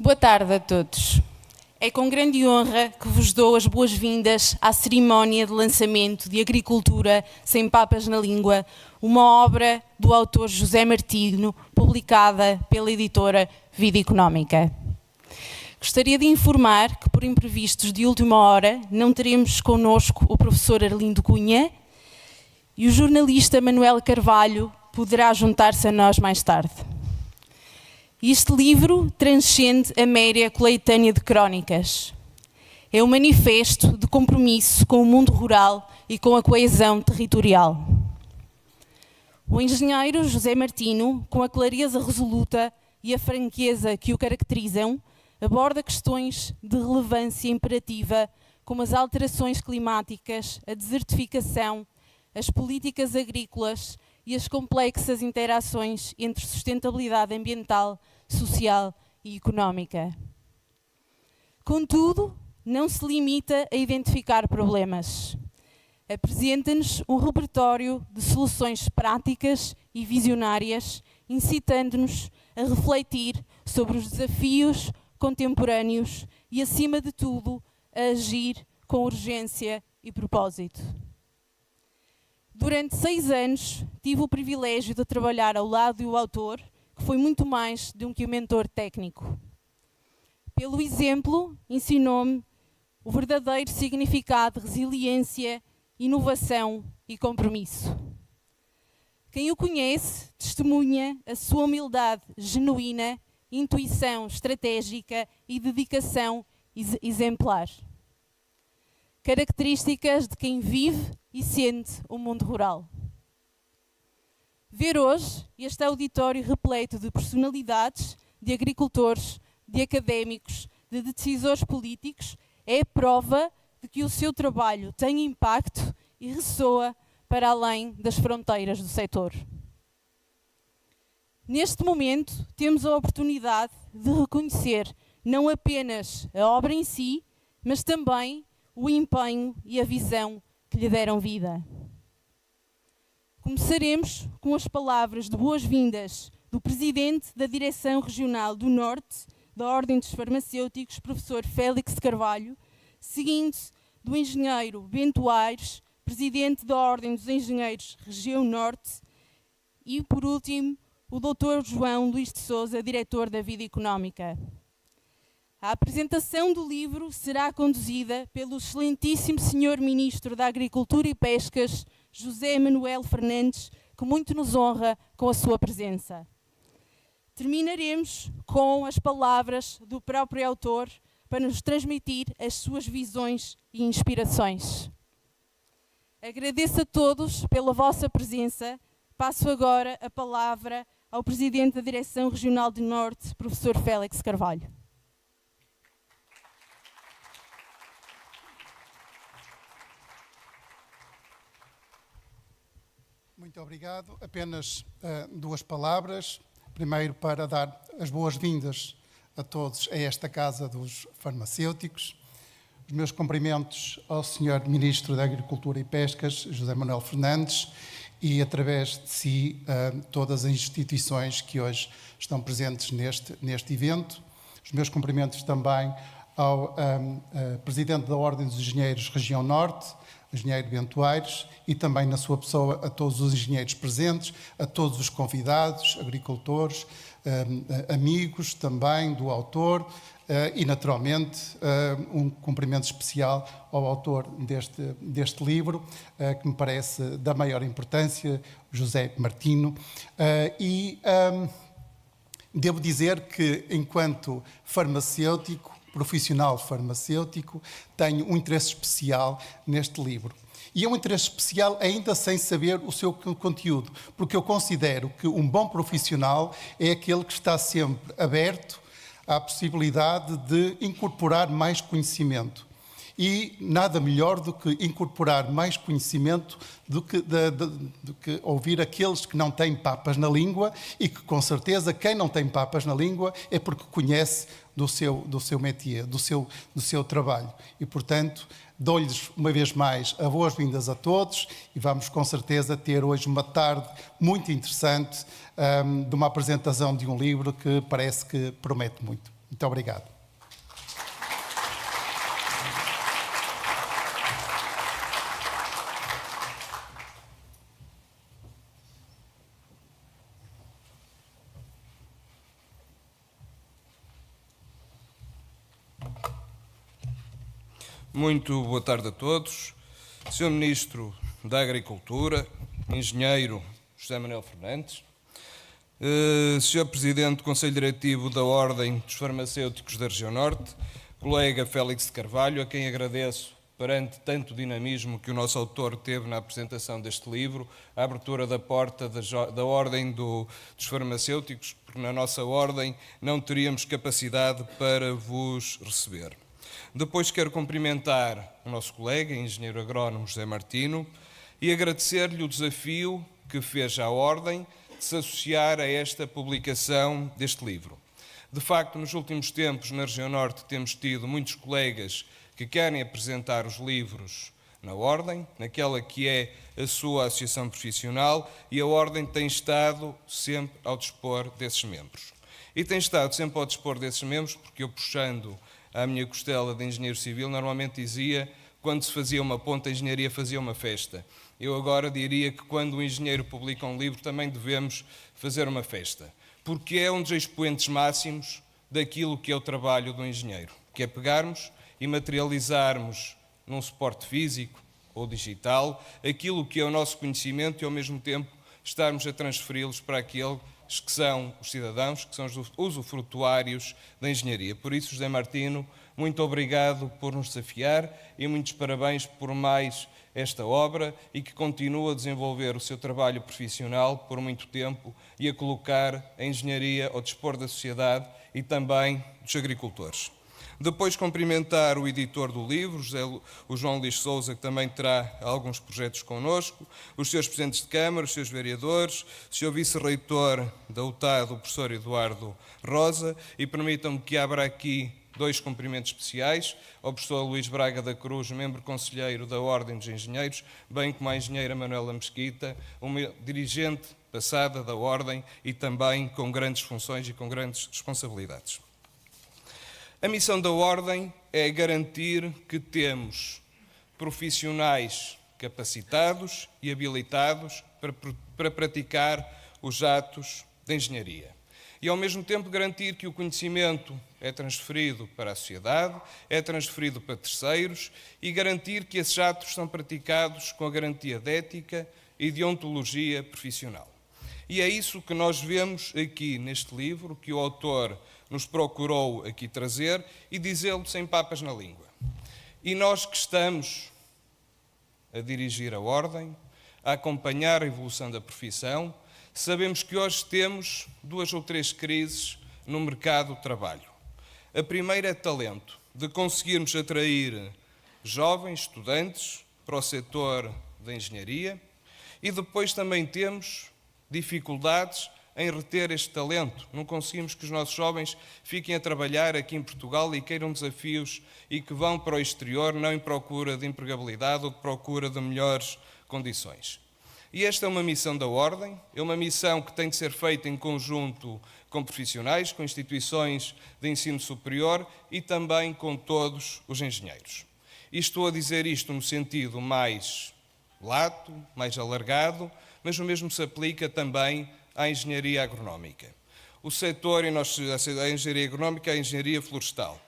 Boa tarde a todos. É com grande honra que vos dou as boas-vindas à cerimónia de lançamento de Agricultura Sem Papas na Língua, uma obra do autor José Martino, publicada pela editora Vida Económica. Gostaria de informar que, por imprevistos de última hora, não teremos connosco o professor Arlindo Cunha e o jornalista Manuel Carvalho poderá juntar-se a nós mais tarde. Este livro transcende a mera coletânea de crónicas. É um manifesto de compromisso com o mundo rural e com a coesão territorial. O engenheiro José Martino, com a clareza resoluta e a franqueza que o caracterizam, aborda questões de relevância imperativa como as alterações climáticas, a desertificação, as políticas agrícolas e as complexas interações entre sustentabilidade ambiental, social e económica. Contudo, não se limita a identificar problemas. Apresenta-nos um repertório de soluções práticas e visionárias, incitando-nos a refletir sobre os desafios contemporâneos e, acima de tudo, a agir com urgência e propósito. Durante 6 anos, tive o privilégio de trabalhar ao lado do autor, que foi muito mais do que um mentor técnico. Pelo exemplo, ensinou-me o verdadeiro significado de resiliência, inovação e compromisso. Quem o conhece testemunha a sua humildade genuína, intuição estratégica e dedicação exemplar. Características de quem vive e sente o mundo rural. Ver hoje este auditório repleto de personalidades, de agricultores, de académicos, de decisores políticos, é a prova de que o seu trabalho tem impacto e ressoa para além das fronteiras do setor. Neste momento, temos a oportunidade de reconhecer não apenas a obra em si, mas também o empenho e a visão que lhe deram vida. Começaremos com as palavras de boas-vindas do Presidente da Direção Regional do Norte da Ordem dos Farmacêuticos, professor Félix Carvalho, seguindo do Engenheiro Bento Aires, Presidente da Ordem dos Engenheiros Região Norte e, por último, o Dr. João Luís de Sousa, Diretor da Vida Económica. A apresentação do livro será conduzida pelo excelentíssimo Sr. Ministro da Agricultura e Pescas, José Manuel Fernandes, que muito nos honra com a sua presença. Terminaremos com as palavras do próprio autor para nos transmitir as suas visões e inspirações. Agradeço a todos pela vossa presença. Passo agora a palavra ao Presidente da Direção Regional do Norte, professor Félix Carvalho. Muito obrigado. Apenas 2 palavras. Primeiro, para dar as boas-vindas a todos a esta Casa dos Farmacêuticos. Os meus cumprimentos ao Sr. Ministro da Agricultura e Pescas, José Manuel Fernandes, e, através de si, todas as instituições que hoje estão presentes neste evento. Os meus cumprimentos também ao Presidente da Ordem dos Engenheiros Região Norte, engenheiro Bento Aires, e também na sua pessoa a todos os engenheiros presentes, a todos os convidados, agricultores, amigos também do autor e, naturalmente, um cumprimento especial ao autor deste livro, que me parece da maior importância, José Martino. Devo dizer que, enquanto farmacêutico, profissional farmacêutico, tenho um interesse especial neste livro. E é um interesse especial ainda sem saber o seu conteúdo, porque eu considero que um bom profissional é aquele que está sempre aberto à possibilidade de incorporar mais conhecimento. E nada melhor do que incorporar mais conhecimento do que ouvir aqueles que não têm papas na língua, e que, com certeza, quem não tem papas na língua é porque conhece do seu métier, do seu trabalho. E, portanto, dou-lhes uma vez mais as boas-vindas a todos e vamos, com certeza, ter hoje uma tarde muito interessante de uma apresentação de um livro que parece que promete muito. Muito obrigado. Muito boa tarde a todos. Sr. Ministro da Agricultura, Engenheiro José Manuel Fernandes, Sr. Presidente do Conselho Diretivo da Ordem dos Farmacêuticos da Região Norte, colega Félix de Carvalho, a quem agradeço perante tanto dinamismo que o nosso autor teve na apresentação deste livro, a abertura da porta da Ordem dos Farmacêuticos, porque na nossa Ordem não teríamos capacidade para vos receber. Depois quero cumprimentar o nosso colega, engenheiro agrónomo José Martino, e agradecer-lhe o desafio que fez à Ordem de se associar a esta publicação deste livro. De facto, nos últimos tempos, na região Norte, temos tido muitos colegas que querem apresentar os livros na Ordem, naquela que é a sua associação profissional, e a Ordem tem estado sempre ao dispor desses membros. E tem estado sempre ao dispor desses membros porque eu, puxando à minha costela de engenheiro civil, normalmente dizia, quando se fazia uma ponte, a engenharia fazia uma festa. Eu agora diria que quando o engenheiro publica um livro, também devemos fazer uma festa, porque é um dos expoentes máximos daquilo que é o trabalho do engenheiro, que é pegarmos e materializarmos num suporte físico ou digital aquilo que é o nosso conhecimento e, ao mesmo tempo, estarmos a transferi-los para aquele que são os cidadãos, que são os usufrutuários da engenharia. Por isso, José Martino, muito obrigado por nos desafiar e muitos parabéns por mais esta obra e que continue a desenvolver o seu trabalho profissional por muito tempo e a colocar a engenharia ao dispor da sociedade e também dos agricultores. Depois cumprimentar o editor do livro, o João Luís Sousa, que também terá alguns projetos connosco, os seus presidentes de Câmara, os seus vereadores, o seu vice-reitor da UTAD, o professor Eduardo Rosa, e permitam-me que abra aqui dois cumprimentos especiais ao professor Luís Braga da Cruz, membro conselheiro da Ordem dos Engenheiros, bem como à engenheira Manuela Mesquita, uma dirigente passada da Ordem e também com grandes funções e com grandes responsabilidades. A missão da Ordem é garantir que temos profissionais capacitados e habilitados para praticar os atos de engenharia. E, ao mesmo tempo, garantir que o conhecimento é transferido para a sociedade, é transferido para terceiros e garantir que esses atos são praticados com a garantia de ética e de ontologia profissional. E é isso que nós vemos aqui neste livro, que o autor nos procurou aqui trazer e dizê-lo sem papas na língua. E nós que estamos a dirigir a Ordem, a acompanhar a evolução da profissão, sabemos que hoje temos 2 ou 3 crises no mercado de trabalho. A primeira é talento, de conseguirmos atrair jovens, estudantes, para o setor da engenharia, e depois também temos dificuldades em reter este talento. Não conseguimos que os nossos jovens fiquem a trabalhar aqui em Portugal e queiram desafios e que vão para o exterior não em procura de empregabilidade ou de procura de melhores condições. E esta é uma missão da Ordem, é uma missão que tem de ser feita em conjunto com profissionais, com instituições de ensino superior e também com todos os engenheiros. E estou a dizer isto no sentido mais lato, mais alargado, mas o mesmo se aplica também à engenharia agronómica. O setor, a engenharia agronómica, a engenharia florestal.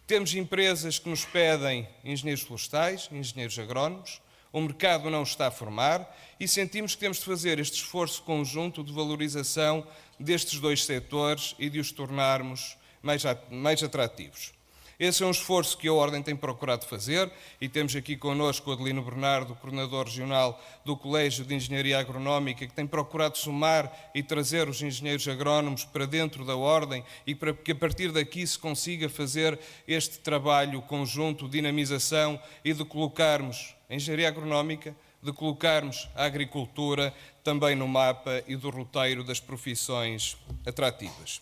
Temos empresas que nos pedem engenheiros florestais, engenheiros agrónomos, o mercado não está a formar e sentimos que temos de fazer este esforço conjunto de valorização destes 2 setores e de os tornarmos mais atrativos. Esse é um esforço que a Ordem tem procurado fazer e temos aqui connosco o Adelino Bernardo, coordenador regional do Colégio de Engenharia Agronómica, que tem procurado somar e trazer os engenheiros agrónomos para dentro da Ordem e para que a partir daqui se consiga fazer este trabalho conjunto, dinamização e de colocarmos a engenharia agronómica, de colocarmos a agricultura também no mapa e do roteiro das profissões atrativas.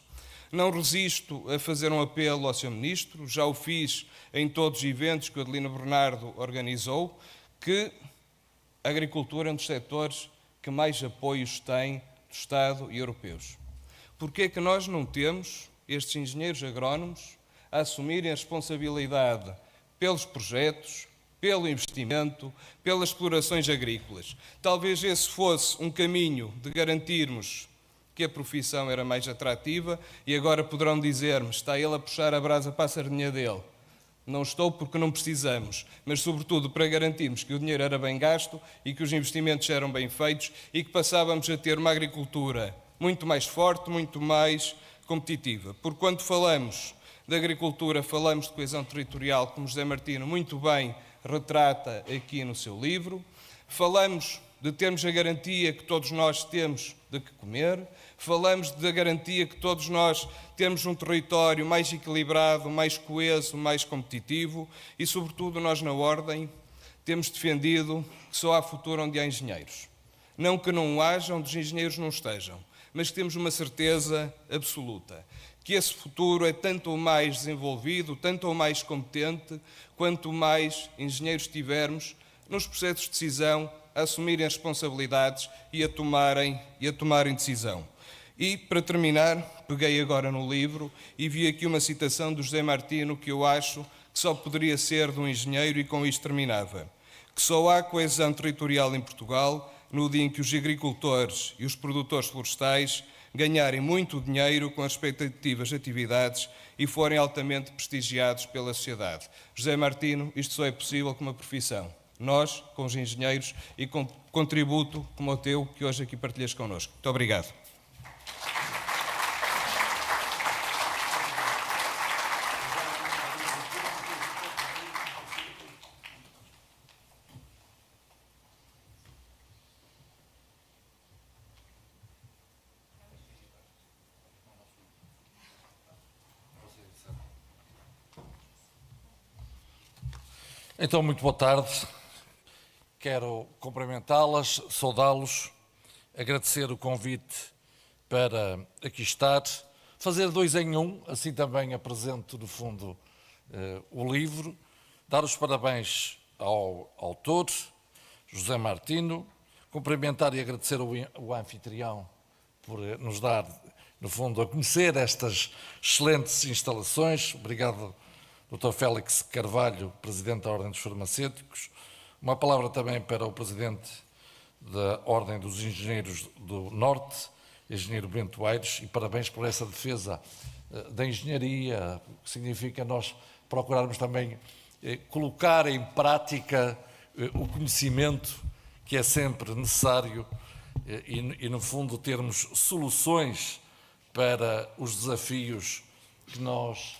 Não resisto a fazer um apelo ao Sr. Ministro, já o fiz em todos os eventos que o Adelino Bernardo organizou, que a agricultura é um dos setores que mais apoios tem do Estado e europeus. Porque é que nós não temos estes engenheiros agrónomos a assumirem a responsabilidade pelos projetos, pelo investimento, pelas explorações agrícolas. Talvez esse fosse um caminho de garantirmos que a profissão era mais atrativa e agora poderão dizer-me, está ele a puxar a brasa para a sardinha dele. Não estou porque não precisamos, mas sobretudo para garantirmos que o dinheiro era bem gasto e que os investimentos eram bem feitos e que passávamos a ter uma agricultura muito mais forte, muito mais competitiva. Porque quando falamos de agricultura, falamos de coesão territorial, como José Martino muito bem retrata aqui no seu livro. Falamos de termos a garantia que todos nós temos de que comer. Falamos da garantia que todos nós temos um território mais equilibrado, mais coeso, mais competitivo e, sobretudo, nós na Ordem temos defendido que só há futuro onde há engenheiros. Não que não haja onde os engenheiros não estejam, mas que temos uma certeza absoluta, que esse futuro é tanto ou mais desenvolvido, tanto ou mais competente, quanto mais engenheiros tivermos nos processos de decisão a assumirem as responsabilidades e a tomarem decisão. E, para terminar, peguei agora no livro e vi aqui uma citação do José Martino que eu acho que só poderia ser de um engenheiro e com isto terminava. Que só há coesão territorial em Portugal no dia em que os agricultores e os produtores florestais ganharem muito dinheiro com as respectivas atividades e forem altamente prestigiados pela sociedade. José Martino, isto só é possível com uma profissão. Nós, com os engenheiros, e com contributo como o teu, que hoje aqui partilhas connosco. Muito obrigado. Então, muito boa tarde. Quero cumprimentá-las, saudá-los, agradecer o convite para aqui estar, fazer 2 em 1, assim também apresento, no fundo, o livro, dar os parabéns ao autor, José Martino, cumprimentar e agradecer o anfitrião por nos dar, no fundo, a conhecer estas excelentes instalações. Obrigado, Dr. Félix Carvalho, Presidente da Ordem dos Farmacêuticos. Uma palavra também para o Presidente da Ordem dos Engenheiros do Norte, Engenheiro Bento Aires, e parabéns por essa defesa da engenharia, que significa nós procurarmos também colocar em prática o conhecimento que é sempre necessário e, no fundo, termos soluções para os desafios que nós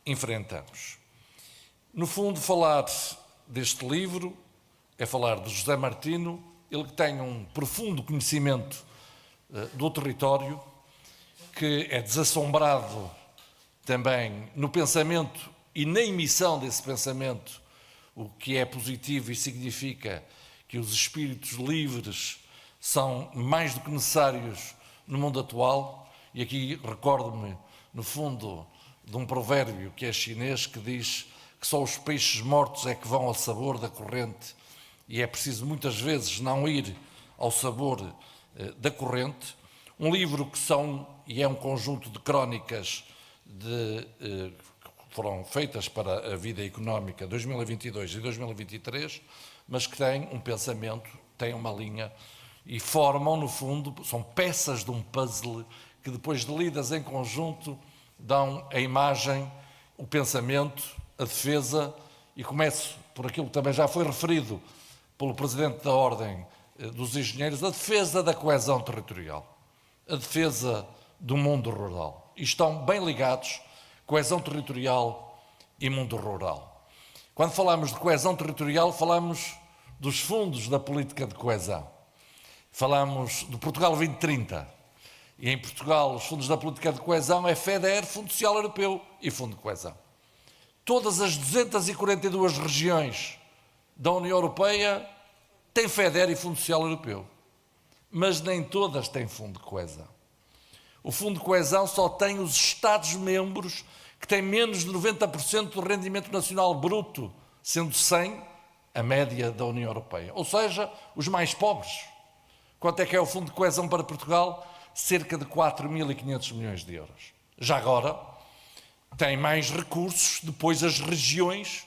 enfrentamos. No fundo, falar deste livro é falar de José Martino, ele que tem um profundo conhecimento do território, que é desassombrado também no pensamento e na emissão desse pensamento, o que é positivo e significa que os espíritos livres são mais do que necessários no mundo atual. E aqui recordo-me, no fundo, de um provérbio que é chinês, que diz que só os peixes mortos é que vão ao sabor da corrente, e é preciso muitas vezes não ir ao sabor da corrente. Um livro que é um conjunto de crónicas que foram feitas para a vida económica 2022 e 2023, mas que têm um pensamento, têm uma linha e formam, no fundo, são peças de um puzzle que depois de lidas em conjunto dão a imagem, o pensamento, a defesa, e começo por aquilo que também já foi referido pelo Presidente da Ordem dos Engenheiros, a defesa da coesão territorial, a defesa do mundo rural. E estão bem ligados, coesão territorial e mundo rural. Quando falamos de coesão territorial, falamos dos fundos da política de coesão. Falamos do Portugal 2030. E em Portugal, os fundos da política de coesão é FEDER, Fundo Social Europeu e Fundo de Coesão. Todas as 242 regiões da União Europeia têm FEDER e Fundo Social Europeu, mas nem todas têm Fundo de Coesão. O Fundo de Coesão só tem os Estados-membros que têm menos de 90% do rendimento nacional bruto, sendo 100 a média da União Europeia. Ou seja, os mais pobres. Quanto é que é o Fundo de Coesão para Portugal? Cerca de 4.500 milhões de euros. Já agora, tem mais recursos depois as regiões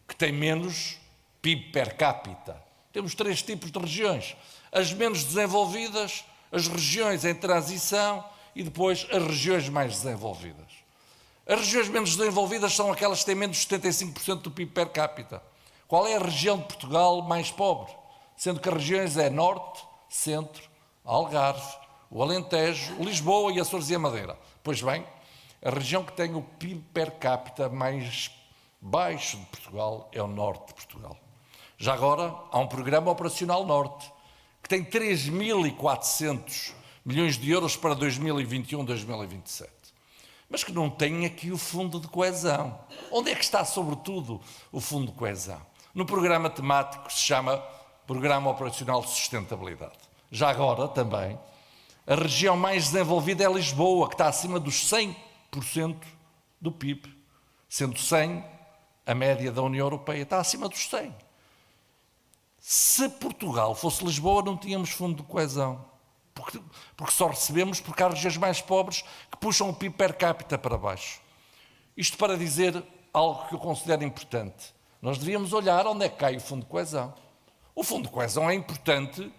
que têm menos PIB per capita. Temos 3 tipos de regiões. As menos desenvolvidas, as regiões em transição e depois as regiões mais desenvolvidas. As regiões menos desenvolvidas são aquelas que têm menos de 75% do PIB per capita. Qual é a região de Portugal mais pobre? Sendo que as regiões é Norte, Centro, Algarve, o Alentejo, Lisboa e Açores e a Madeira. Pois bem, a região que tem o PIB per capita mais baixo de Portugal é o Norte de Portugal. Já agora, há um programa operacional Norte, que tem 3.400 milhões de euros para 2021-2027. Mas que não tem aqui o fundo de coesão. Onde é que está, sobretudo, o fundo de coesão? No programa temático que se chama Programa Operacional de Sustentabilidade. Já agora, também, a região mais desenvolvida é Lisboa, que está acima dos 100% do PIB. Sendo 100, a média da União Europeia está acima dos 100. Se Portugal fosse Lisboa, não tínhamos fundo de coesão. Porque só recebemos porque há regiões mais pobres que puxam o PIB per capita para baixo. Isto para dizer algo que eu considero importante. Nós devíamos olhar onde é que cai o fundo de coesão. O fundo de coesão é importante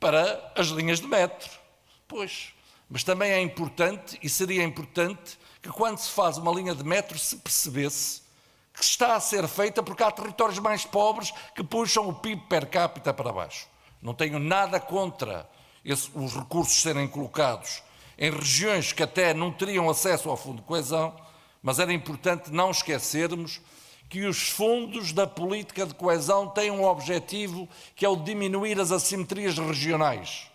para as linhas de metro. Pois, mas também é importante e seria importante que quando se faz uma linha de metro se percebesse que está a ser feita porque há territórios mais pobres que puxam o PIB per capita para baixo. Não tenho nada contra os recursos serem colocados em regiões que até não teriam acesso ao fundo de coesão, mas era importante não esquecermos que os fundos da política de coesão têm um objetivo que é o de diminuir as assimetrias regionais.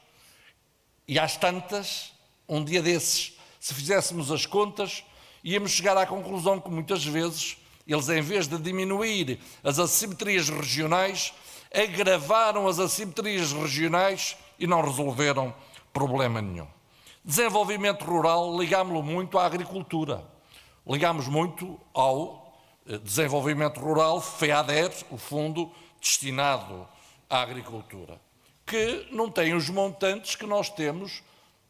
E às tantas, um dia desses, se fizéssemos as contas, íamos chegar à conclusão que muitas vezes eles, em vez de diminuir as assimetrias regionais, agravaram as assimetrias regionais e não resolveram problema nenhum. Desenvolvimento rural, ligámo-lo muito à agricultura. Ligámos muito ao desenvolvimento rural, FEADER, o fundo destinado à agricultura, que não tem os montantes que nós temos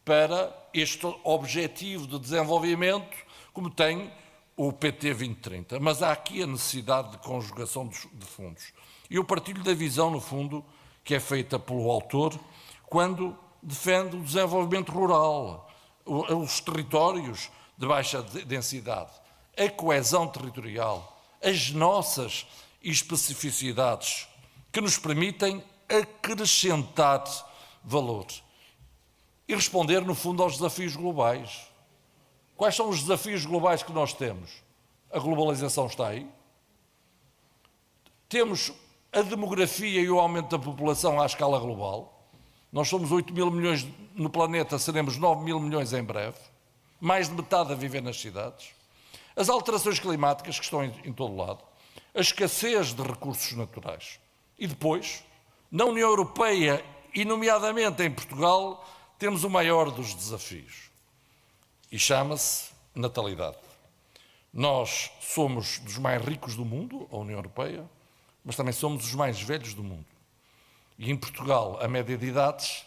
para este objetivo de desenvolvimento, como tem o PT 2030. Mas há aqui a necessidade de conjugação de fundos. E eu partilho da visão, no fundo, que é feita pelo autor, quando defende o desenvolvimento rural, os territórios de baixa densidade, a coesão territorial, as nossas especificidades que nos permitem acrescentar valor e responder, no fundo, aos desafios globais. Quais são os desafios globais que nós temos? A globalização está aí. Temos a demografia e o aumento da população à escala global. Nós somos 8 mil milhões no planeta, seremos 9 mil milhões em breve. Mais de metade a viver nas cidades. As alterações climáticas que estão em todo lado. A escassez de recursos naturais. E depois, na União Europeia e nomeadamente em Portugal, temos o maior dos desafios. E chama-se natalidade. Nós somos dos mais ricos do mundo, a União Europeia, mas também somos os mais velhos do mundo. E em Portugal, a média de idades,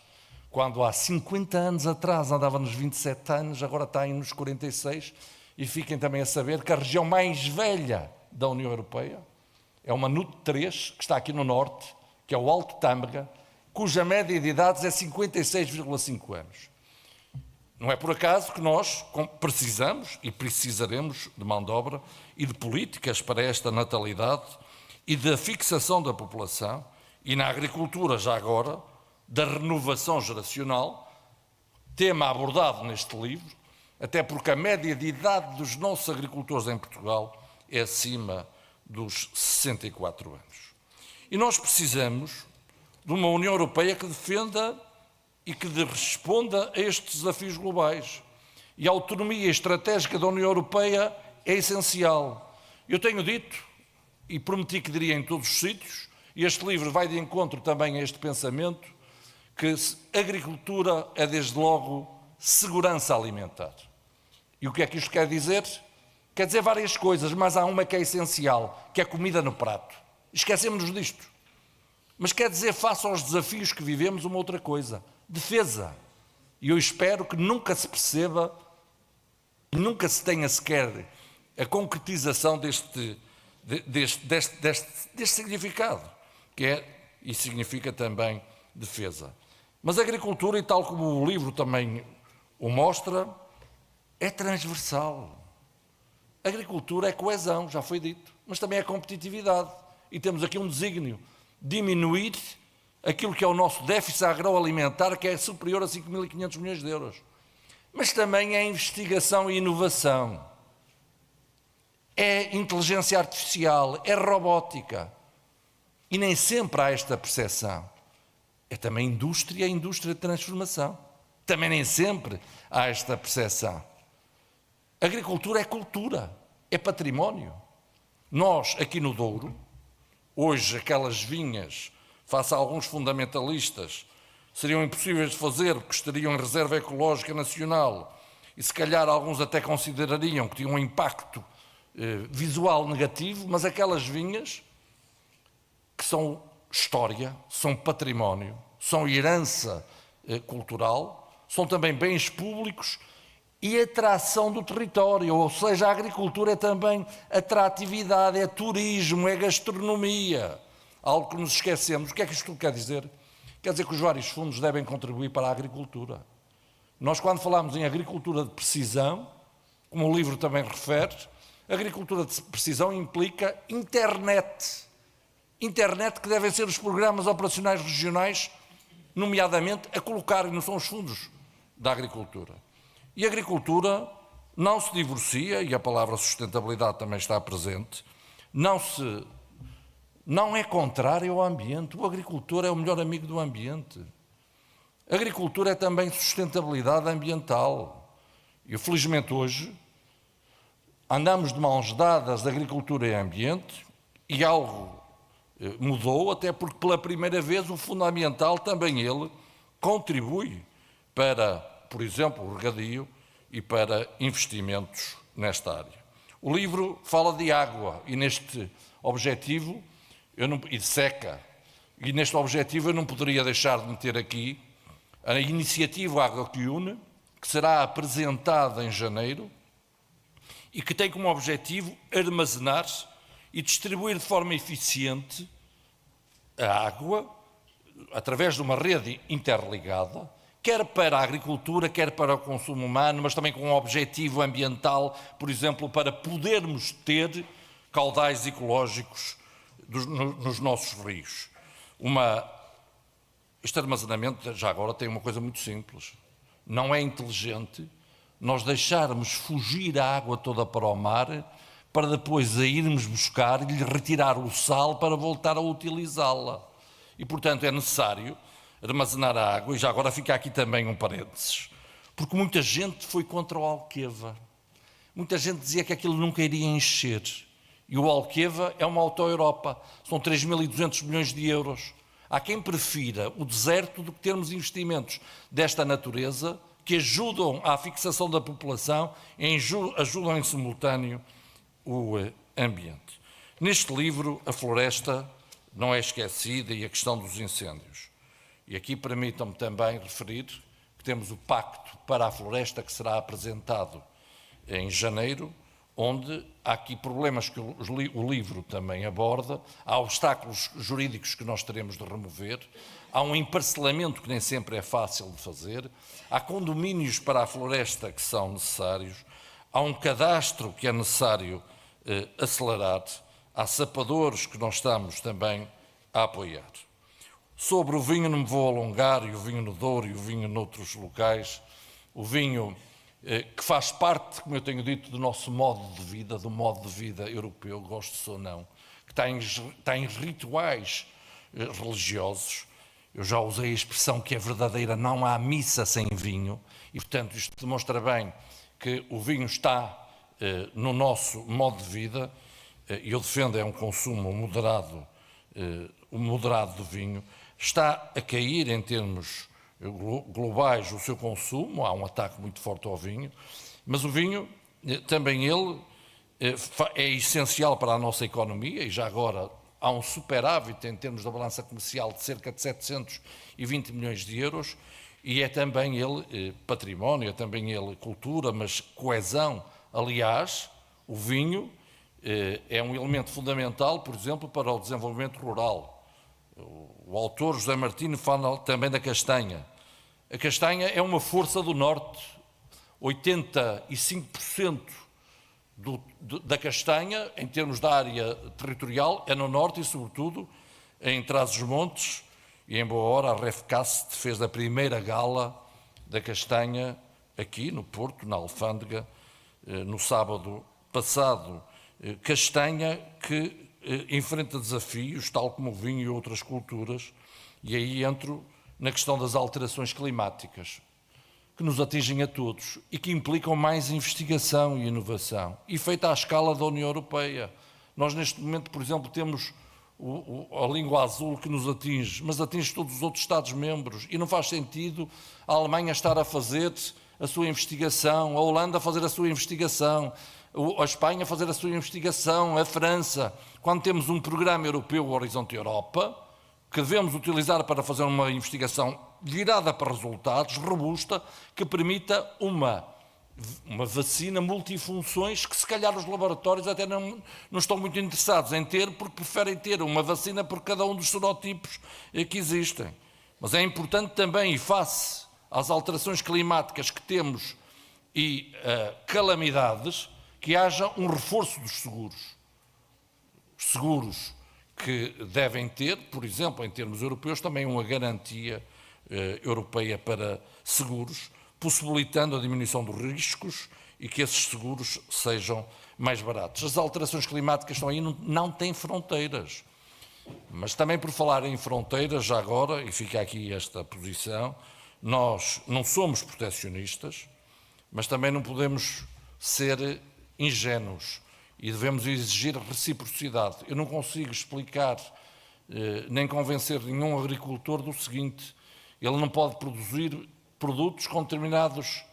quando há 50 anos atrás andava nos 27 anos, agora está aí nos 46, e fiquem também a saber que a região mais velha da União Europeia é uma NUT 3, que está aqui no norte, que é o Alto Tâmega, cuja média de idades é 56,5 anos. Não é por acaso que nós precisamos e precisaremos de mão de obra e de políticas para esta natalidade e da fixação da população e na agricultura, já agora, da renovação geracional, tema abordado neste livro, até porque a média de idade dos nossos agricultores em Portugal é acima dos 64 anos. E nós precisamos de uma União Europeia que defenda e que responda a estes desafios globais. E a autonomia estratégica da União Europeia é essencial. Eu tenho dito, e prometi que diria em todos os sítios, e este livro vai de encontro também a este pensamento, que agricultura é desde logo segurança alimentar. E o que é que isto quer dizer? Quer dizer várias coisas, mas há uma que é essencial, que é comida no prato. Esquecemos-nos disto. Mas quer dizer, face aos desafios que vivemos, uma outra coisa. Defesa. E eu espero que nunca se perceba e nunca se tenha sequer a concretização deste significado, que é e significa também defesa. Mas a agricultura, e tal como o livro também o mostra, é transversal. A agricultura é coesão, já foi dito, mas também é competitividade. E temos aqui um desígnio: diminuir aquilo que é o nosso déficit agroalimentar, que é superior a 5.500 milhões de euros. Mas também é investigação e inovação, é inteligência artificial, é robótica. E nem sempre há esta percepção. É também indústria de transformação. Também nem sempre há esta percepção. Agricultura é cultura, é património. Nós, aqui no Douro, hoje aquelas vinhas, face a alguns fundamentalistas, seriam impossíveis de fazer porque estariam em reserva ecológica nacional e se calhar alguns até considerariam que tinham um impacto visual negativo, mas aquelas vinhas que são história, são património, são herança cultural, são também bens públicos e atração do território, ou seja, a agricultura é também atratividade, é turismo, é gastronomia, algo que nos esquecemos. O que é que isto quer dizer? Quer dizer que os vários fundos devem contribuir para a agricultura. Nós, quando falamos em agricultura de precisão, como o livro também refere, agricultura de precisão implica internet. Internet que devem ser os programas operacionais regionais, nomeadamente, a colocarem, não são os fundos da agricultura. E a agricultura não se divorcia, e a palavra sustentabilidade também está presente, não é contrário ao ambiente. O agricultor é o melhor amigo do ambiente. A agricultura é também sustentabilidade ambiental. E felizmente hoje andamos de mãos dadas de agricultura e ambiente, e algo mudou, até porque pela primeira vez o fundamental também ele contribui para, por exemplo, o regadio e para investimentos nesta área. O livro fala de água e neste objetivo, e de seca, e neste objetivo eu não poderia deixar de meter aqui a iniciativa Água que Une, que será apresentada em janeiro e que tem como objetivo armazenar e distribuir de forma eficiente a água através de uma rede interligada, quer para a agricultura, quer para o consumo humano, mas também com um objetivo ambiental, por exemplo, para podermos ter caudais ecológicos nos nossos rios. Este armazenamento, já agora, tem uma coisa muito simples. Não é inteligente nós deixarmos fugir a água toda para o mar para depois a irmos buscar e lhe retirar o sal para voltar a utilizá-la. E, portanto, é necessário armazenar a água, e já agora fica aqui também um parênteses, porque muita gente foi contra o Alqueva. Muita gente dizia que aquilo nunca iria encher. E o Alqueva é uma auto-Europa, são 3.200 milhões de euros. Há quem prefira o deserto do que termos investimentos desta natureza que ajudam à fixação da população e ajudam em simultâneo o ambiente. Neste livro, a floresta não é esquecida e a questão dos incêndios. E aqui permitam-me também referir que temos o Pacto para a Floresta que será apresentado em janeiro, onde há aqui problemas que o livro também aborda, há obstáculos jurídicos que nós teremos de remover, há um emparcelamento que nem sempre é fácil de fazer, há condomínios para a floresta que são necessários, há um cadastro que é necessário acelerar, há sapadores que nós estamos também a apoiar. Sobre o vinho não me vou alongar, e o vinho no Douro e o vinho noutros locais, o vinho que faz parte, como eu tenho dito, do nosso modo de vida, do modo de vida europeu, gosto ou não, que está em rituais religiosos. Eu já usei a expressão que é verdadeira, não há missa sem vinho, e portanto isto demonstra bem que o vinho está no nosso modo de vida, e eu defendo um consumo moderado, do vinho. Está a cair em termos globais o seu consumo, há um ataque muito forte ao vinho, mas o vinho, também ele, é essencial para a nossa economia, e já agora há um superávit em termos da balança comercial de cerca de 720 milhões de euros, E é também ele património, é também ele cultura, mas coesão. Aliás, o vinho é um elemento fundamental, por exemplo, para o desenvolvimento rural. O autor José Martino fala também da castanha. A castanha é uma força do norte. 85% da castanha, em termos da área territorial, é no norte e, sobretudo, em Trás-os-Montes. E em boa hora a Refcast fez a primeira gala da castanha aqui no Porto, na Alfândega, no sábado passado. Castanha que enfrenta desafios, tal como o vinho e outras culturas, e aí entro na questão das alterações climáticas, que nos atingem a todos e que implicam mais investigação e inovação, e feita à escala da União Europeia. Nós neste momento, por exemplo, temos a língua azul que nos atinge, mas atinge todos os outros Estados-membros, e não faz sentido a Alemanha estar a fazer a sua investigação, a Holanda a fazer a sua investigação, a Espanha a fazer a sua investigação, a França, quando temos um programa europeu, o Horizonte Europa, que devemos utilizar para fazer uma investigação virada para resultados, robusta, que permita uma vacina multifunções que se calhar os laboratórios até não estão muito interessados em ter, porque preferem ter uma vacina por cada um dos serotipos que existem. Mas é importante também, e face às alterações climáticas que temos e calamidades, que haja um reforço dos seguros. Os seguros que devem ter, por exemplo, em termos europeus, também uma garantia europeia para seguros, possibilitando a diminuição dos riscos e que esses seguros sejam mais baratos. As alterações climáticas estão aí, não têm fronteiras. Mas também por falar em fronteiras, já agora, e fica aqui esta posição, nós não somos proteccionistas, mas também não podemos ser ingênuos e devemos exigir reciprocidade. Eu não consigo explicar nem convencer nenhum agricultor do seguinte: ele não pode produzir produtos com determinados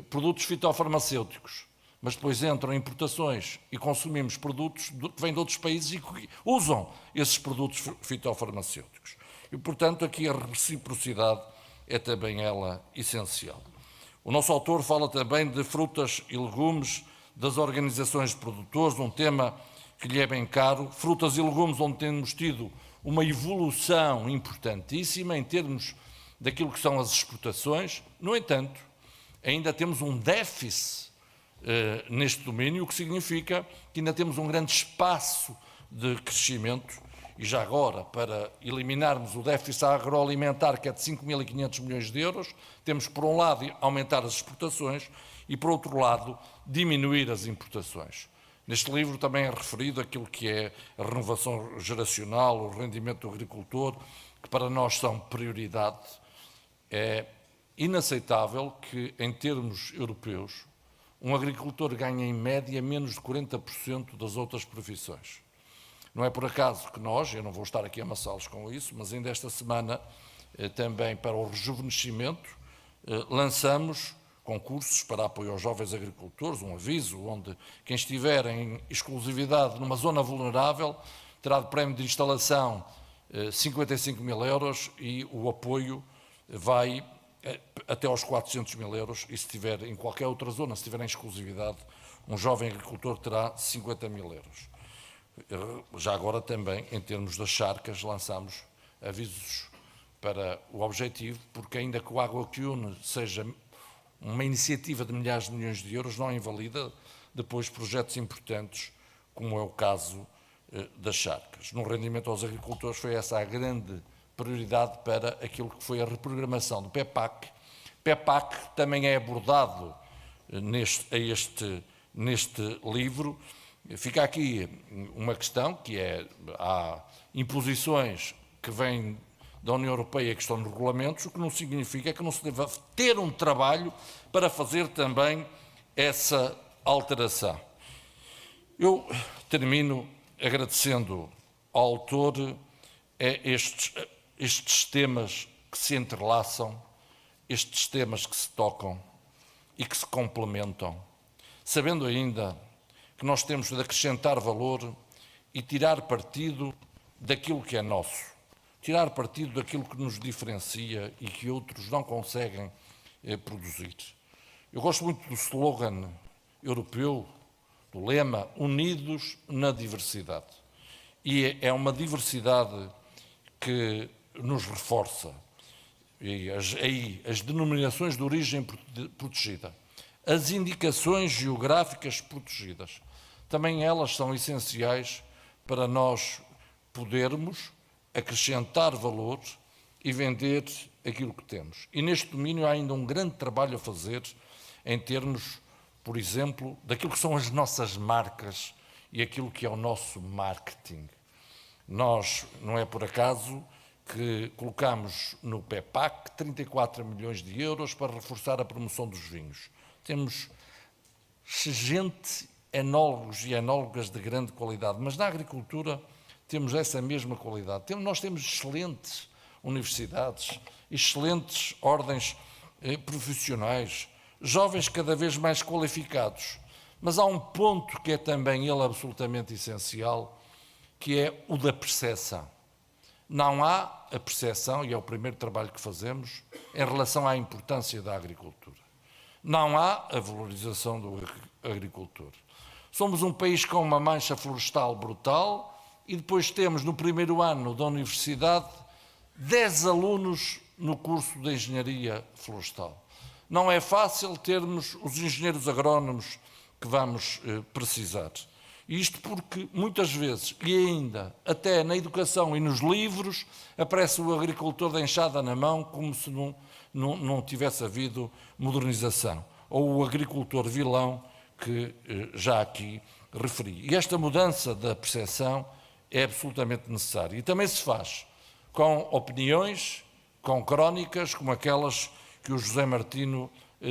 produtos fitofarmacêuticos, mas depois entram importações e consumimos produtos que vêm de outros países e que usam esses produtos fitofarmacêuticos. E, portanto, aqui a reciprocidade é também ela essencial. O nosso autor fala também de frutas e legumes, das organizações de produtores, um tema que lhe é bem caro, frutas e legumes onde temos tido uma evolução importantíssima em termos daquilo que são as exportações. No entanto, ainda temos um déficit neste domínio, o que significa que ainda temos um grande espaço de crescimento. E já agora, para eliminarmos o déficit agroalimentar, que é de 5.500 milhões de euros, temos, por um lado, aumentar as exportações e, por outro lado, diminuir as importações. Neste livro também é referido aquilo que é a renovação geracional, o rendimento do agricultor, que para nós são prioridade. É inaceitável que, em termos europeus, um agricultor ganhe em média menos de 40% das outras profissões. Não é por acaso que nós, eu não vou estar aqui a amassá-los com isso, mas ainda esta semana, também para o rejuvenescimento, lançamos concursos para apoio aos jovens agricultores, um aviso onde quem estiver em exclusividade numa zona vulnerável terá de prémio de instalação 55 mil euros e o apoio vai até aos 400 mil euros, e se estiver em qualquer outra zona, se estiver em exclusividade, um jovem agricultor terá 50 mil euros. Já agora também, em termos das charcas, lançamos avisos para o objetivo, porque ainda que o Água que Une seja uma iniciativa de milhares de milhões de euros, não invalida depois projetos importantes, como é o caso das charcas. No rendimento aos agricultores foi essa a grande prioridade para aquilo que foi a reprogramação do PEPAC. PEPAC também é abordado neste livro. Fica aqui uma questão, que é, há imposições que vêm da União Europeia que estão nos regulamentos, o que não significa que não se deva ter um trabalho para fazer também essa alteração. Eu termino agradecendo ao autor estes temas que se entrelaçam, estes temas que se tocam e que se complementam, sabendo ainda que nós temos de acrescentar valor e tirar partido daquilo que é nosso. tirar partido daquilo que nos diferencia e que outros não conseguem produzir. Eu gosto muito do slogan europeu, do lema Unidos na diversidade. E é uma diversidade que nos reforça. E as denominações de origem protegida, as indicações geográficas protegidas, também elas são essenciais para nós podermos acrescentar valor e vender aquilo que temos. E neste domínio há ainda um grande trabalho a fazer em termos, por exemplo, daquilo que são as nossas marcas e aquilo que é o nosso marketing. Nós, não é por acaso, que colocamos no PEPAC 34 milhões de euros para reforçar a promoção dos vinhos. Temos enólogos e enólogas de grande qualidade, mas na agricultura temos essa mesma qualidade. Nós temos excelentes universidades, excelentes ordens profissionais, jovens cada vez mais qualificados. Mas há um ponto que é também ele absolutamente essencial, que é o da percepção. Não há a percepção, e é o primeiro trabalho que fazemos, em relação à importância da agricultura. Não há a valorização do agricultor. Somos um país com uma mancha florestal brutal e depois temos no primeiro ano da universidade 10 alunos no curso de engenharia florestal. Não é fácil termos os engenheiros agrónomos que vamos precisar. Isto porque, muitas vezes, e ainda até na educação e nos livros, aparece o agricultor de enxada na mão como se não tivesse havido modernização. Ou o agricultor vilão que já aqui referi. E esta mudança da percepção é absolutamente necessária. E também se faz com opiniões, com crónicas, como aquelas que o José Martino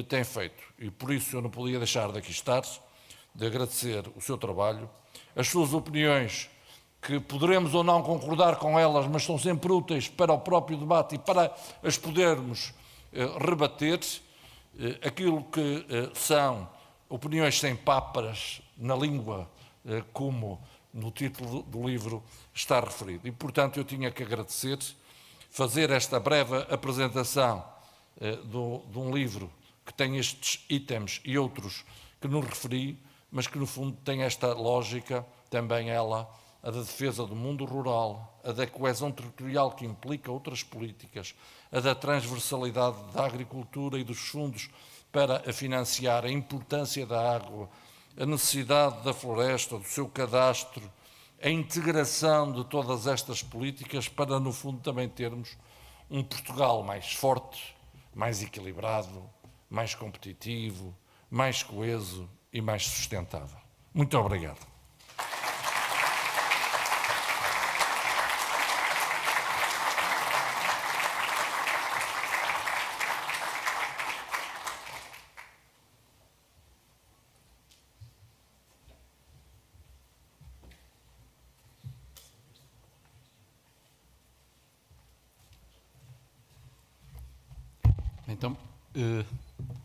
tem feito. E por isso eu não podia deixar de aqui estar, de agradecer o seu trabalho, as suas opiniões, que poderemos ou não concordar com elas, mas são sempre úteis para o próprio debate e para as podermos rebater, aquilo que são opiniões sem páparas na língua, como no título do livro está referido. E, portanto, eu tinha que agradecer, fazer esta breve apresentação de um livro que tem estes itens e outros que não referi, mas que no fundo tem esta lógica, também ela, a da defesa do mundo rural, a da coesão territorial que implica outras políticas, a da transversalidade da agricultura e dos fundos para a financiar, a importância da água, a necessidade da floresta, do seu cadastro, a integração de todas estas políticas para, no fundo, também termos um Portugal mais forte, mais equilibrado, mais competitivo, mais coeso e mais sustentável. Muito obrigado. Então,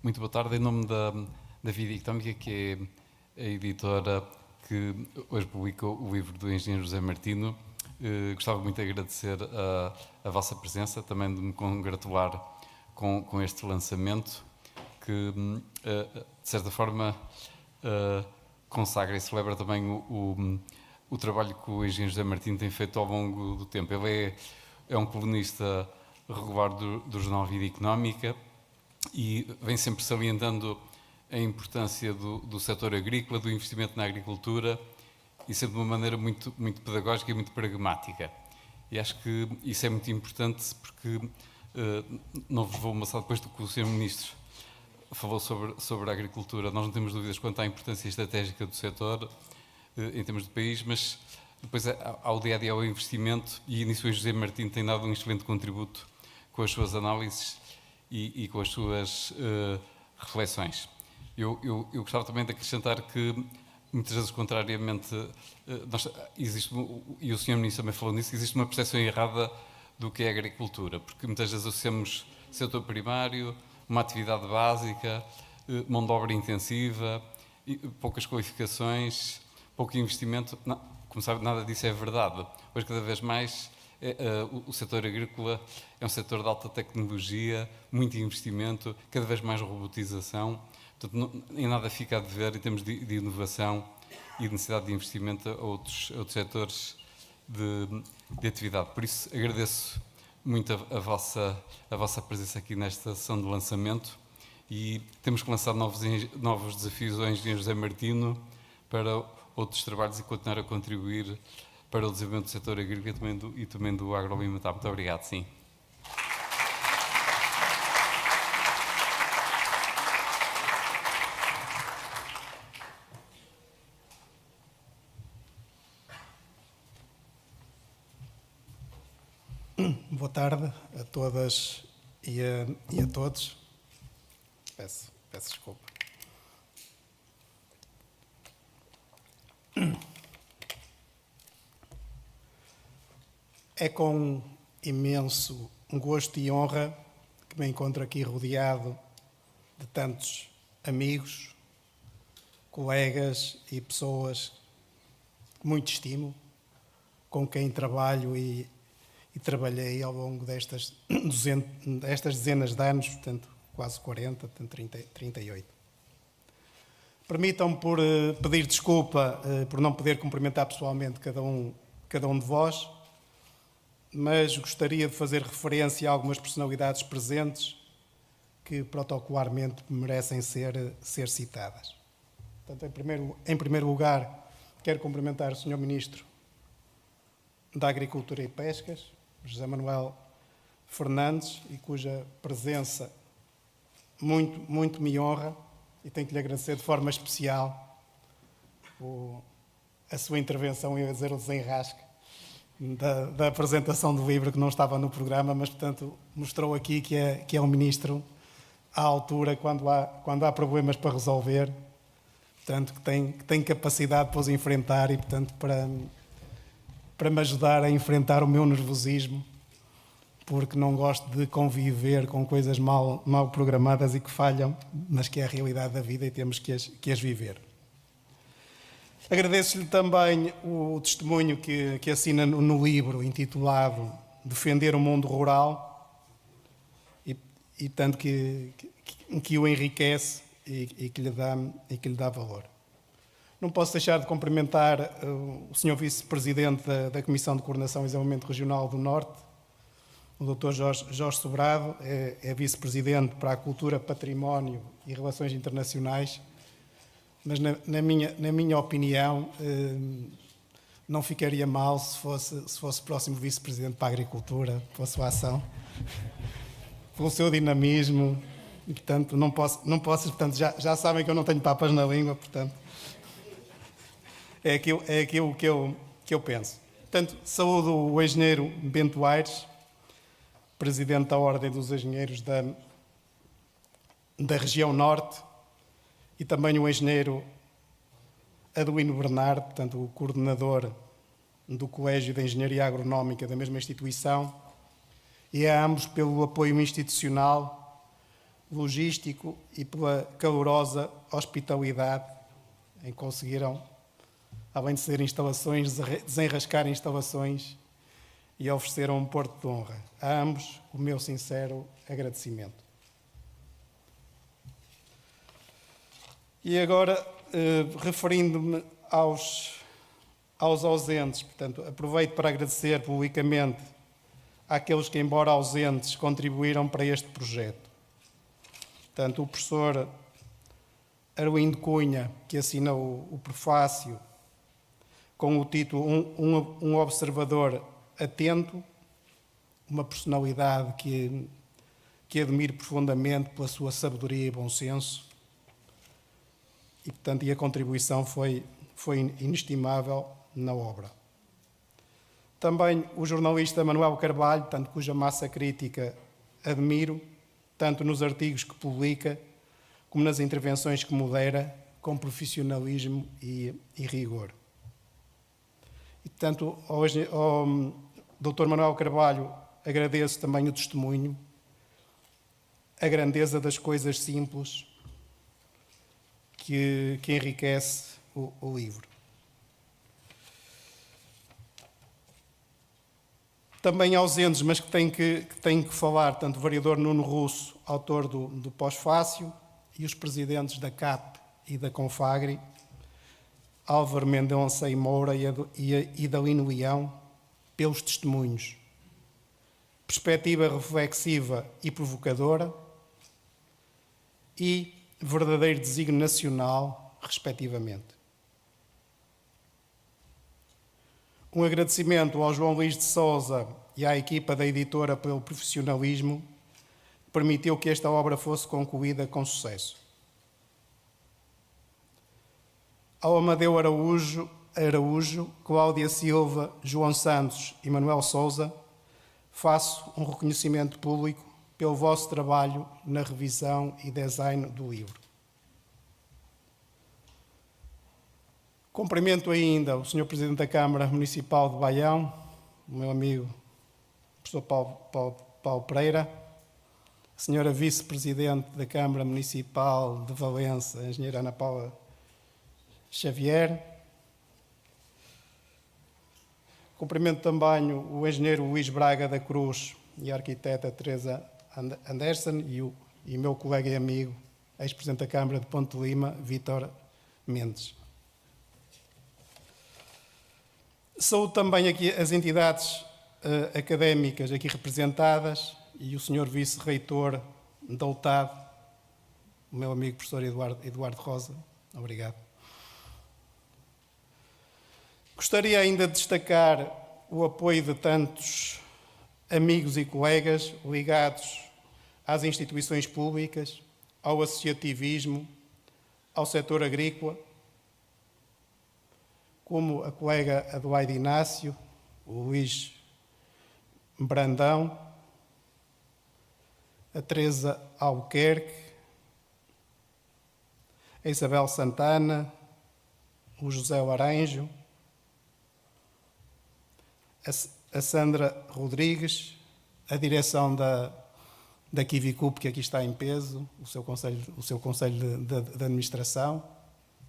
muito boa tarde. Em nome da Vida Económica, que é a editora que hoje publicou o livro do engenheiro José Martino, gostava muito de agradecer a vossa presença, também de me congratular com este lançamento, que, de certa forma, consagra e celebra também o trabalho que o engenheiro José Martino tem feito ao longo do tempo. Ele é um colunista regular do jornal Vida Económica e vem sempre salientando a importância do setor agrícola, do investimento na agricultura e sempre de uma maneira muito, muito pedagógica e muito pragmática. E acho que isso é muito importante porque não vos vou amassar depois do que o Sr. Ministro falou sobre a agricultura. Nós não temos dúvidas quanto à importância estratégica do setor em termos de país, mas depois ao dia-a-dia ao investimento, e nisso o José Martino tem dado um excelente contributo com as suas análises e com as suas reflexões. Eu gostava também de acrescentar que, muitas vezes, contrariamente, existe, e o Sr. Ministro também falou nisso, existe uma percepção errada do que é agricultura, porque muitas vezes associamos setor primário, uma atividade básica, mão de obra intensiva, poucas qualificações, pouco investimento. Não, como sabe, nada disso é verdade. Hoje, cada vez mais, o setor agrícola é um setor de alta tecnologia, muito investimento, cada vez mais robotização. Portanto, em nada fica a dever em termos de inovação e de necessidade de investimento a outros setores de atividade. Por isso, agradeço muito a vossa presença aqui nesta sessão de lançamento e temos que lançar novos desafios ao engenheiro José Martino para outros trabalhos e continuar a contribuir para o desenvolvimento do setor agrícola e também do agroalimentar. Muito obrigado, sim. Boa tarde a todas e a todos. Peço desculpa. É com imenso gosto e honra que me encontro aqui rodeado de tantos amigos, colegas e pessoas que muito estimo, com quem trabalho e trabalhei ao longo destas dezenas de anos, portanto, quase 40, portanto, 38. Permitam-me pedir desculpa por não poder cumprimentar pessoalmente cada um de vós, mas gostaria de fazer referência a algumas personalidades presentes que protocolarmente merecem ser citadas. Portanto, em primeiro lugar, quero cumprimentar o Sr. Ministro da Agricultura e Pescas, José Manuel Fernandes, e cuja presença muito me honra, e tenho que lhe agradecer de forma especial a sua intervenção, ia dizer o desenrasque, da apresentação do livro, que não estava no programa, mas, portanto, mostrou aqui que é um ministro à altura quando há problemas para resolver, portanto, que tem capacidade para os enfrentar e, portanto, para me ajudar a enfrentar o meu nervosismo, porque não gosto de conviver com coisas mal programadas e que falham, mas que é a realidade da vida e temos que as viver. Agradeço-lhe também o testemunho que assina no livro intitulado Defender o Mundo Rural e tanto que o enriquece e que lhe dá valor. Não posso deixar de cumprimentar o Sr. Vice-Presidente da Comissão de Coordenação e Desenvolvimento Regional do Norte, o Dr. Jorge Sobrado, é Vice-Presidente para a Cultura, Património e Relações Internacionais, mas na minha opinião não ficaria mal se fosse próximo Vice-Presidente para a Agricultura, pela sua ação, pelo seu dinamismo, e portanto não posso portanto, já sabem que eu não tenho papas na língua, portanto é aquilo que eu penso. Portanto, saúdo o engenheiro Bento Aires, Presidente da Ordem dos Engenheiros da Região Norte, e também o engenheiro Adelino Bernardo, portanto, o coordenador do Colégio de Engenharia Agronómica da mesma instituição, e a ambos pelo apoio institucional, logístico e pela calorosa hospitalidade em que conseguiram, além de ser instalações, desenrascar instalações e ofereceram um porto de honra. A ambos o meu sincero agradecimento. E agora, referindo-me aos ausentes, portanto, aproveito para agradecer publicamente àqueles que, embora ausentes, contribuíram para este projeto. Portanto, o professor Arlindo Cunha, que assinou o prefácio com o título Um observador atento, uma personalidade que admiro profundamente pela sua sabedoria e bom senso, e, portanto, a contribuição foi inestimável na obra. Também o jornalista Manuel Carvalho, tanto cuja massa crítica admiro, tanto nos artigos que publica, como nas intervenções que modera, com profissionalismo e rigor. E, portanto, ao Dr. Manuel Carvalho agradeço também o testemunho, a grandeza das coisas simples que enriquece o livro. Também ausentes, mas que têm que falar, tanto o vereador Nuno Russo, autor do Pós-Fácio, e os presidentes da CAP e da Confagri, Álvaro Mendonça e Moura e Dalino Leão, pelos testemunhos. Perspectiva reflexiva e provocadora e verdadeiro desígnio nacional, respectivamente. Um agradecimento ao João Luís de Sousa e à equipa da editora pelo profissionalismo que permitiu que esta obra fosse concluída com sucesso. Ao Amadeu Araújo, Cláudia Silva, João Santos e Manuel Sousa, faço um reconhecimento público pelo vosso trabalho na revisão e design do livro. Cumprimento ainda o Sr. Presidente da Câmara Municipal de Baião, o meu amigo professor Paulo Pereira, a Sra. Vice-Presidente da Câmara Municipal de Valença, a Engenheira Ana Paula Xavier. Cumprimento também o Engenheiro Luís Braga da Cruz e a Arquiteta Teresa Anderson e meu colega e amigo, ex-Presidente da Câmara de Ponte de Lima, Vítor Mendes. Saúdo também aqui as entidades académicas aqui representadas e o Sr. Vice-Reitor da UTAD, o meu amigo professor Eduardo Rosa. Obrigado. Gostaria ainda de destacar o apoio de tantos amigos e colegas ligados às instituições públicas, ao associativismo, ao setor agrícola, como a colega Adelaide Inácio, o Luís Brandão, a Teresa Albuquerque, a Isabel Santana, o José Laranjo, a Sandra Rodrigues, a direção da Kivicup, que aqui está em peso, o seu conselho de administração,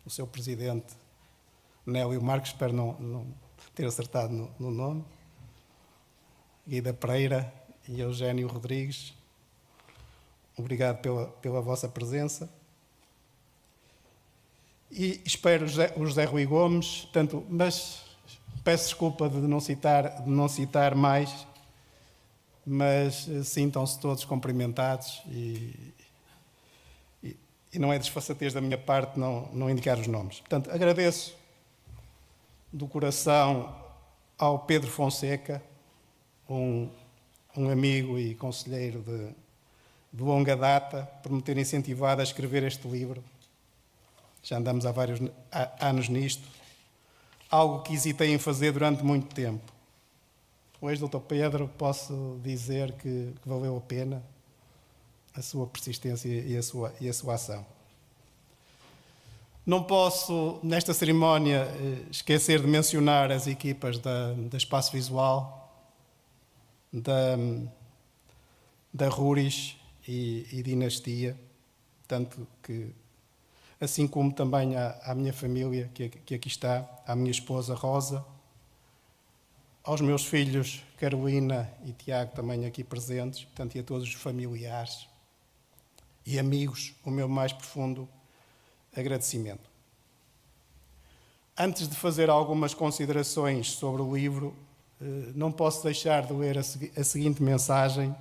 o seu presidente Nélio Marques, espero não ter acertado no nome, Guida Pereira e Eugénio Rodrigues, obrigado pela vossa presença. E espero o José Rui Gomes, mas peço desculpa de não citar mais, mas sintam-se todos cumprimentados e não é desfaçatez da minha parte não indicar os nomes. Portanto, agradeço do coração ao Pedro Fonseca, um amigo e conselheiro de longa data, por me ter incentivado a escrever este livro. Já andamos há vários anos nisto. Algo que hesitei em fazer durante muito tempo. Hoje, Dr. Pedro, posso dizer que valeu a pena a sua persistência e a sua ação. Não posso, nesta cerimónia, esquecer de mencionar as equipas da Espaço Visual, da Ruris e Dinastia, tanto que, assim como também à minha família, que aqui está, à minha esposa Rosa, aos meus filhos Carolina e Tiago, também aqui presentes, portanto, e a todos os familiares e amigos, o meu mais profundo agradecimento. Antes de fazer algumas considerações sobre o livro, não posso deixar de ler a seguinte mensagem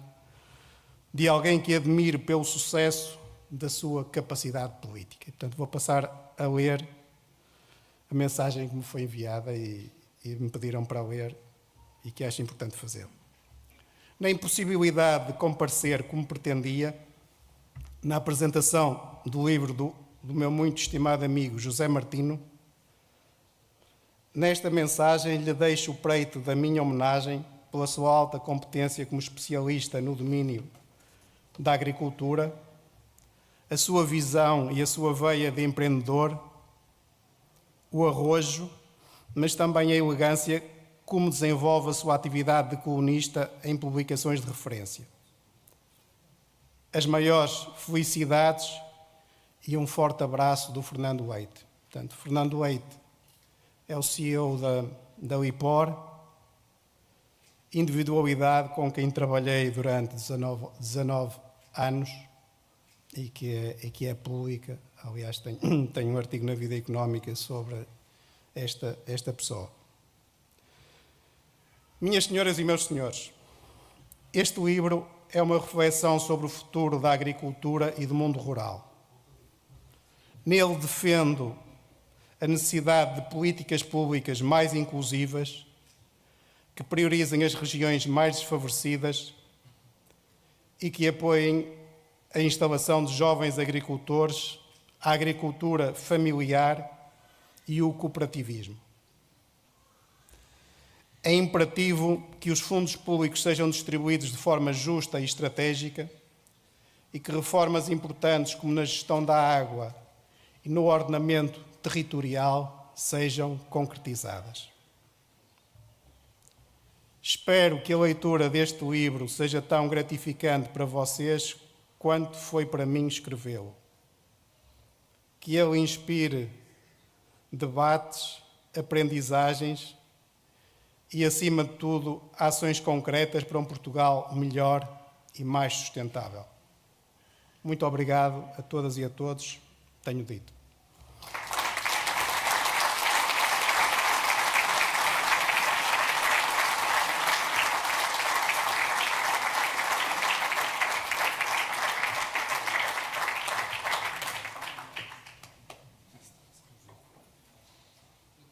de alguém que admiro pelo sucesso da sua capacidade política. Portanto, vou passar a ler a mensagem que me foi enviada e me pediram para ler e que acho importante fazê-lo. Na impossibilidade de comparecer como pretendia, na apresentação do livro do meu muito estimado amigo José Martino, nesta mensagem lhe deixo o preito da minha homenagem pela sua alta competência como especialista no domínio da agricultura, a sua visão e a sua veia de empreendedor, o arrojo, mas também a elegância como desenvolve a sua atividade de colunista em publicações de referência. As maiores felicidades e um forte abraço do Fernando Leite. Portanto, Fernando Leite é o CEO da Lipor individualidade com quem trabalhei durante 19 anos e que é pública. Aliás, tenho um artigo na Vida Económica sobre esta pessoa. Minhas senhoras e meus senhores, este livro é uma reflexão sobre o futuro da agricultura e do mundo rural. Nele defendo a necessidade de políticas públicas mais inclusivas, que priorizem as regiões mais desfavorecidas e que apoiem a instalação de jovens agricultores, a agricultura familiar e o cooperativismo. É imperativo que os fundos públicos sejam distribuídos de forma justa e estratégica e que reformas importantes como na gestão da água e no ordenamento territorial sejam concretizadas. Espero que a leitura deste livro seja tão gratificante para vocês quanto foi para mim escrevê-lo. Que ele inspire debates, aprendizagens e, acima de tudo, ações concretas para um Portugal melhor e mais sustentável. Muito obrigado a todas e a todos. Tenho dito.